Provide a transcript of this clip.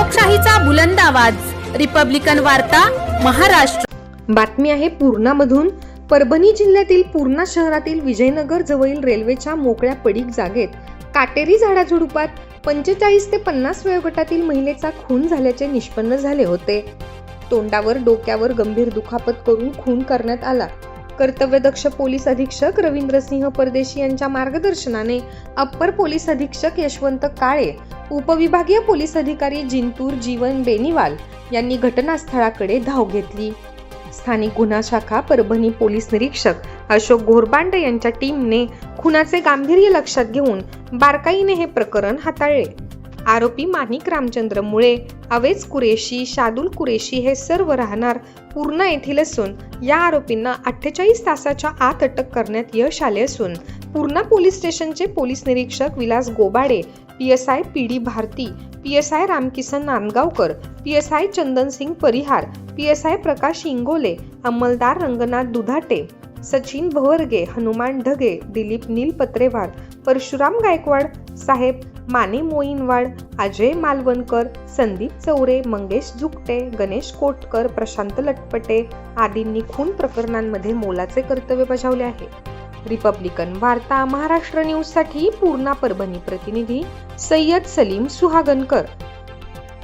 लोकशाहीचा बुलंद आवाज, रिपब्लिकन वार्ता, महाराष्ट्र। बातमी आहे पूर्णामधून। परभणी जिल्ह्यातील पूर्णा शहरातील विजयनगर जवळील रेल्वेच्या मोकळ्या पडीक जागेत काटेरी झाडाझुडुपात 45 ते 50 वयोगटातील महिलेचा खून झाल्याचे निष्पन्न झाले होते। तोंडावर डोक्यावर गंभीर दुखापत करून खून करण्यात आला। कर्तव्यदक्ष पोलीस अधीक्षक रवींद्रसिंह परदेशी यांच्या मार्गदर्शनाने अप्पर पोलीस अधीक्षक यशवंत काळे, उपविभागीय पोलीस अधिकारी जिंतूर जीवन बेनीवाल यांनी घटनास्थळाकडे धाव घेतली। स्थानिक गुन्हा शाखा परभणी पोलीस निरीक्षक अशोक घोरबांडे यांच्या टीमने खुनाचे गांभीर्य लक्षात घेऊन बारकाईने हे प्रकरण हाताळले। आरोपी माणिक रामचंद्र मुळे, अवेज कुरेशी, शादुल कुरेशी हे सर्व राहणार पूर्णा येथील असून या आरोपींना 48 तासाच्या आत अटक करण्यात यश आले असून पूर्णा पोलीस स्टेशनचे पोलीस निरीक्षक Vilas Gobade, PSI PD Bharti, PSI Ramkisan Nandgaonkar, PSI चंदनसिंग परिहार, PSI प्रकाश इंगोले, अंमलदार रंगनाथ दुधाटे, सचिन भवरगे, हनुमान ढगे, दिलीप नीलपत्रेवार, परशुराम गायकवाड साहेब, माने मोईनवाड, अजय मालवणकर, संदीप चौरे, मंगेश जुकटे, गणेश कोटकर, प्रशांत लटपटे आदींनी खून प्रकरणांमध्ये मोलाचे कर्तव्य बजावले आहे। रिपब्लिकन वार्ता महाराष्ट्र न्यूज साठी पूर्णा परभणी प्रतिनिधी सय्यद सलीम सुहागनकर।